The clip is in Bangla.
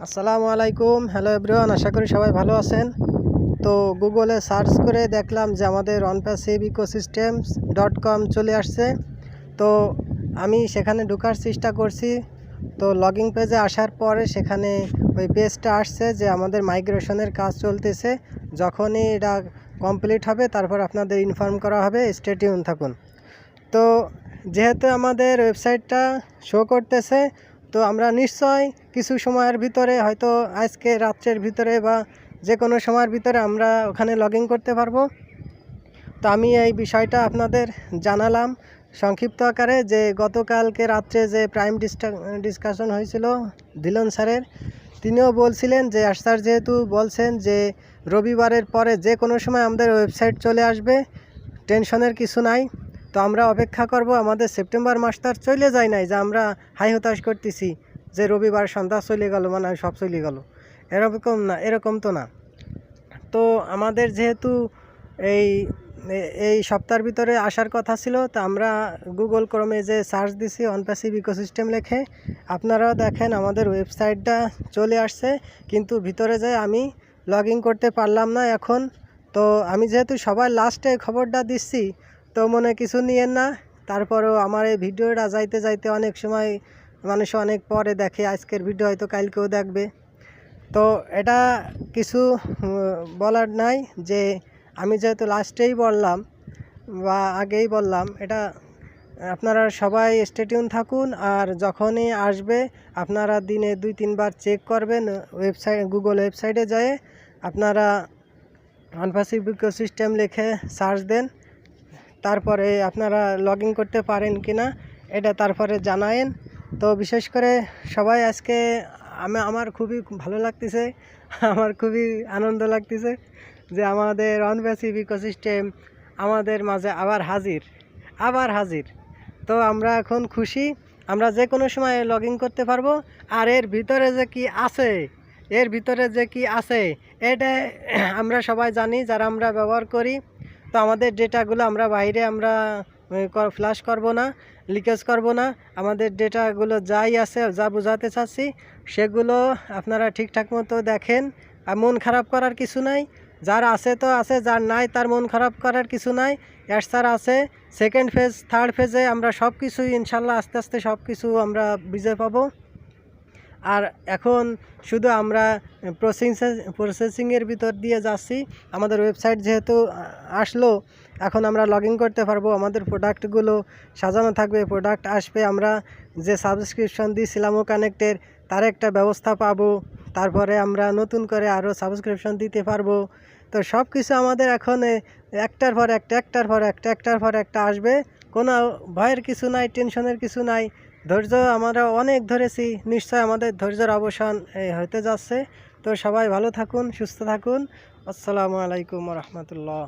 আসসালামু আলাইকুম। হ্যালো এভরিওয়ান, আশা করি সবাই ভালো আছেন। তো গুগলে সার্চ করে দেখলাম যে আমাদের onpassiveecosystemscom চলে আসছে। তো আমি সেখানে ঢোকার চেষ্টা করছি। তো লগইন পেজে আসার পরে সেখানে ওই পেজটা আসছে যে আমাদের মাইগ্রেশনের কাজ চলতেছে। যখনই এটা কমপ্লিট হবে তারপর আপনাদের ইনফর্ম করা হবে। স্টে টিউন থাকুন। তো যেহেতু আমাদের ওয়েবসাইটটা শো করতেছে, তো আমরা নিশ্চয় কিছু সময়ের ভিতরে, হয়তো আজকে রাত্রের ভিতরে বা যে কোনো সময়ের ভিতরে আমরা ওখানে লগ ইন করতে পারবো। তো আমি এই বিষয়টা আপনাদের জানালাম সংক্ষিপ্ত আকারে, যে গতকালকে রাত্রে যে প্রাইম ডিসকাশন হয়েছিল ধিলন স্যারের, তিনিও বলছিলেন যে স্যার যেহেতু বলছেন যে রবিবারের পরে যে কোনো সময় আমাদের ওয়েবসাইট চলে আসবে, টেনশনের কিছু নাই। তো আমরা অপেক্ষা করব। আমাদের সেপ্টেম্বর মাসটা আর চলে যায় নাই যে আমরা হাই হতাশ করতেছি যে রবিবার সন্ধ্যা চলে গেল, মানে সব চলে গেল, এরকম না, এরকম তো না। তো আমাদের যেহেতু এই এই সপ্তাহের ভিতরে আসার কথা ছিল, তো আমরা গুগল ক্রোমে যে সার্চ দিছি অনপ্যাসিভ ইকোসিস্টেম লেখে, আপনারাও দেখেন আমাদের ওয়েবসাইটটা চলে আসছে, কিন্তু ভিতরে যাই আমি লগ ইন করতে পারলাম না এখন। তো আমি যেহেতু সবার লাস্টে খবরটা দিচ্ছি, তো মনে কিছু নিয়েন না। তারপরেও আমার এই ভিডিওটা যাইতে যাইতে অনেক সময় মানুষ অনেক পরে দেখে, আজকের ভিডিও হয়তো কালকেও দেখবে। তো এটা কিছু বলার নাই, যে আমি যেহেতু লাস্টেই বললাম বা আগেই বললাম, এটা আপনারা সবাই স্টে টিউন থাকুন। আর যখনই আসবে আপনারা দিনে 2-3 বার চেক করবেন। গুগল ওয়েবসাইটে যেয়ে আপনারা অনপ্যাসিভ ইকোসিস্টেম লিখে সার্চ দেন, তারপরে আপনারা লগ ইন করতে পারেন কি না এটা তারপরে জানায়েন। তো বিশেষ করে সবাই আজকে আমার খুবই ভালো লাগতেছে, আমার খুবই আনন্দ লাগতেছে যে আমাদের অনপ্যাসিভ ইকোসিস্টেম আমাদের মাঝে আবার হাজির। তো আমরা এখন খুশি, আমরা যে কোনো সময় লগ ইন করতে পারবো। আর এর ভিতরে যে কি আছে এটা আমরা সবাই জানি, যারা আমরা ব্যবহার করি। তো আমাদের ডেটাগুলো আমরা বাইরে আমরা ফ্ল্যাশ করব না, লিকেজ করব না। আমাদের ডেটাগুলো যাই আছে, যা বোঝাতে চাচ্ছি সেগুলো আপনারা ঠিকঠাক মতো দেখেন। আর মন খারাপ করার কিছু নাই, যার আছে তো আছে, যার নাই তার মন খারাপ করার কিছু নাই। স্যার আছে সেকেন্ড ফেজ, থার্ড ফেজে আমরা সব কিছুই ইনশাল্লাহ আস্তে আস্তে সব কিছু আমরা বিজয় পাবো। আর এখন শুধু আমরা প্রসেসিংয়ের ভিতর দিয়ে যাচ্ছি। আমাদের ওয়েবসাইট যেহেতু আসলো, এখন আমরা লগ ইন করতে পারবো। আমাদের প্রোডাক্টগুলো সাজানো থাকবে, প্রোডাক্ট আসবে, আমরা যে সাবস্ক্রিপশন দিয়েছিলাম ও কানেক্টের তার একটা ব্যবস্থা পাবো। তারপরে আমরা নতুন করে আরও সাবস্ক্রিপশন দিতে পারবো। তো সব কিছু আমাদের এখন একটার পর একটা আসবে। কোনো ভয়ের কিছু নাই, টেনশনের কিছু নাই। ধৈর্য আমরা অনেক ধরেছি, নিশ্চয় আমাদের ধৈর্যের অবসান হতে যাচ্ছে। তো সবাই ভালো থাকুন, সুস্থ থাকুন। আসসালামু আলাইকুম রহমতুল্লাহ।